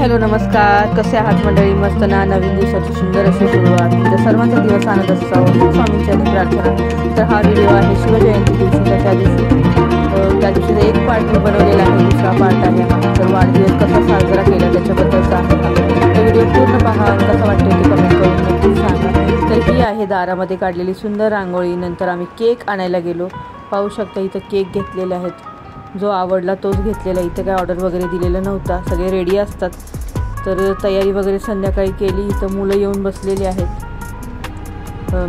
Hello नमस्कार, कसे आहात मंडळी? मस्त ना. नवीन दिवसाची सुंदर अशी सुरुवात, तुमच्या सर्वांचा दिवस आनंद असावा ही स्वामींची प्रार्थना. तर हा व्हिडिओ आहे शिवजयंती दिवशीचा. त्या दिवशी एक पार्ट मी बनवलेला आहे, दुसरा पार्ट आहे हा. तर वाढदिवस कसा साजरा केला त्याच्याबद्दलचा आहे हा. तर व्हिडिओ पूर्ण पहा, कसा वाटतो ते कमेंट करून नक्कीच सांगा. तर ही आहे दारामध्ये काढलेली सुंदर रांगोळी. नंतर आम्ही केक आणायला गेलो. पाहू शकता इथं केक घेतलेले आहेत, जो आवडला तोच घेतलेला. इथं काय ऑर्डर वगैरे दिलेलं नव्हता, सगळे रेडी असतात. तर तयारी वगैरे संध्याकाळी केली. इथं मुलं येऊन बसलेली आहेत.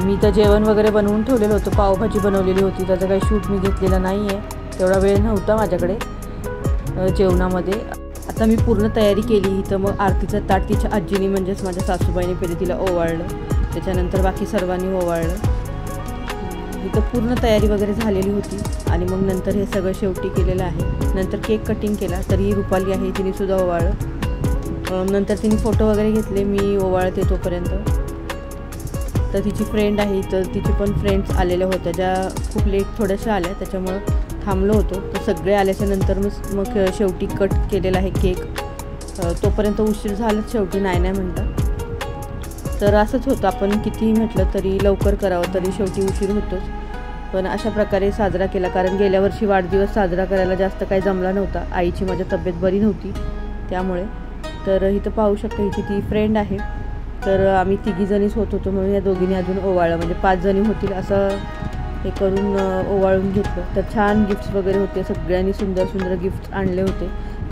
मी तर जेवण वगैरे बनवून ठेवलेलं होतं, पावभाजी बनवलेली होती. त्याचं काही शूट मी घेतलेलं नाही आहे, तेवढा वेळ नव्हता माझ्याकडे जेवणामध्ये. आता मी पूर्ण तयारी केली. इथं मग आरतीचं ताट तिच्या आजीनी म्हणजेच माझ्या सासूबाईने पहिले तिला ओवाळलं, त्याच्यानंतर बाकी सर्वांनी ओवाळलं. इथं पूर्ण तयारी वगैरे झालेली होती आणि मग नंतर हे सगळं शेवटी केलेलं आहे. नंतर केक कटिंग केला. तर ही रुपाली आहे, तिनेसुद्धा ओवाळलं. नंतर तिने फोटो वगैरे घेतले, मी ओवाळते तोपर्यंत. तर तिची फ्रेंड आहे, तर तिची पण फ्रेंड्स आलेल्या होत्या, ज्या खूप लेट थोड्याशा आल्या, त्याच्यामुळं थांबलो होतो. तर सगळे आल्याच्या नंतर मग शेवटी कट केलेला आहे केक. तोपर्यंत उशीर झालाच शेवटी, नाही म्हणता. तर असंच होतं, आपण कितीही म्हटलं तरी लवकर करावं तरी शेवटी उशीर होतोच. पण अशा प्रकारे साजरा केला, कारण गेल्या वर्षी वाढदिवस साजरा करायला जास्त काही जमला नव्हता. आईची माझ्या तब्येत बरी नव्हती त्यामुळे. तर इथं पाहू शकता, हिची ती फ्रेंड आहे. तर आम्ही तिघीजणीच होत होतो, म्हणून या दोघींनी अजून ओवाळलं, म्हणजे 5 जणी होतील असं हे करून ओवाळून घेतलं. तर छान गिफ्ट्स वगैरे होते, सगळ्यांनी सुंदर सुंदर गिफ्ट्स आणले होते.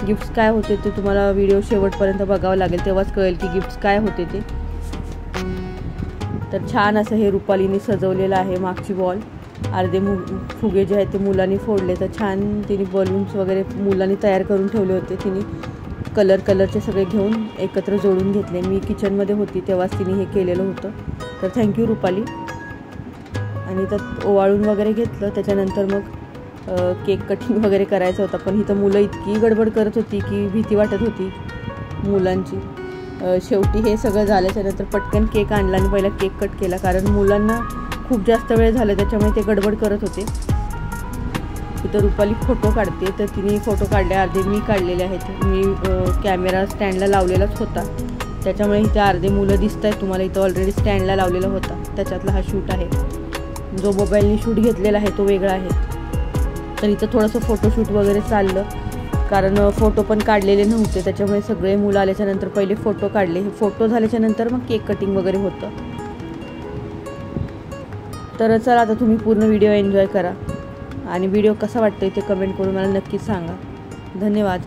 गिफ्ट्स काय होते ते तुम्हाला व्हिडिओ शेवटपर्यंत बघावं लागेल, तेव्हाच कळेल की गिफ्ट्स काय होते ते. तर छान असं हे रुपालीने सजवलेलं आहे. मागची वॉल अर्धे फुगे जे आहेत ते मुलांनी फोडले. तर छान तिने बलून्स वगैरे मुलांनी तयार करून ठेवले होते. तिने कलरचे सगळे घेऊन एकत्र जोडून घेतले. मी किचनमध्ये होती तेव्हाच तिने हे केलेलं होतं. तर थँक्यू रुपाली. आणि तर ओवाळून वगैरे घेतलं. त्याच्यानंतर मग केक कटिंग वगैरे करायचं होतं, पण इथं मुलं इतकी गडबड करत होती की भीती वाटत होती मुलांची. शेवटी हे सगळं झाल्याच्यानंतर पटकन केक आणला आणि पहिला केक कट केला, कारण मुलांना खूप जास्त वेळ झाला त्याच्यामुळे ते गडबड करत होते. इथं रुपाली फोटो काढते, तर तिने फोटो काढले, अर्धे मी काढलेले आहेत. मी कॅमेरा स्टँडला लावलेलाच होता, त्याच्यामुळे इथे अर्धे मुलं दिसत आहेत तुम्हाला. इथं ऑलरेडी स्टँडला लावलेला होता, त्याच्यातला हा शूट आहे. जो मोबाईलने शूट घेतलेला आहे तो वेगळा आहे. तर इथं थोडंसं फोटोशूट वगैरे चाललं, कारण फोटो पण काढलेले नव्हते, त्याच्यामुळे सगळे मुलं आल्याच्यानंतर पहिले फोटो काढले. हे फोटो झाल्याच्यानंतर मग केक कटिंग वगैरे होतं. तर चला, आता तुम्ही पूर्ण व्हिडिओ एन्जॉय करा आणि व्हिडिओ कसा वाटतोय ते कमेंट करून मला नक्कीच सांगा. धन्यवाद.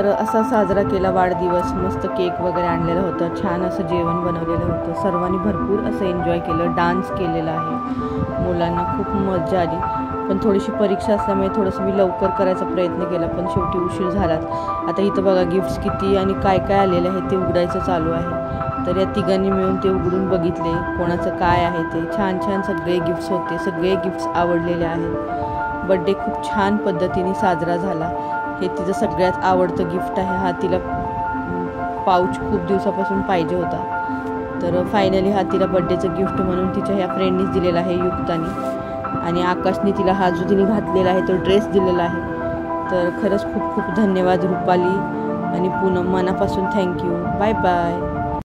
तर असा साजरा केला वाढदिवस. मस्त केक वगैरे आणलेलं होतं, छान असं जेवण बनवलेलं होतं, सर्वांनी भरपूर असं एन्जॉय केलं, डान्स केलेला आहे, मुलांना खूप मजा आली. पण थोडीशी परीक्षा असल्यामुळे थोडंसं मी लवकर करायचा प्रयत्न केला, पण शेवटी उशीर झालाच. आता इथं बघा गिफ्ट्स किती आणि काय काय आलेलं आहे ते उघडायचं चालू आहे. तर या तिघांनी मिळून ते उघडून बघितले कोणाचं काय आहे ते. छान छान सगळे गिफ्ट्स होते, सगळे गिफ्ट्स आवडलेले आहेत. बड्डे खूप छान पद्धतीने साजरा झाला. हे तिचं सगळ्यात आवडतं गिफ्ट आहे. हा तिला पाऊच खूप दिवसापासून पाहिजे होता, तर फायनली हा तिला बड्डेचं गिफ्ट म्हणून तिच्या ह्या फ्रेंडनीच दिलेला आहे, युक्तानी. आणि आकाशने तिला हा जो तिने घातलेला आहे तो ड्रेस दिलेला आहे. तर खरंच खूप खूप धन्यवाद रुपाली आणि पूनम, मनापासून थँक्यू. Bye bye.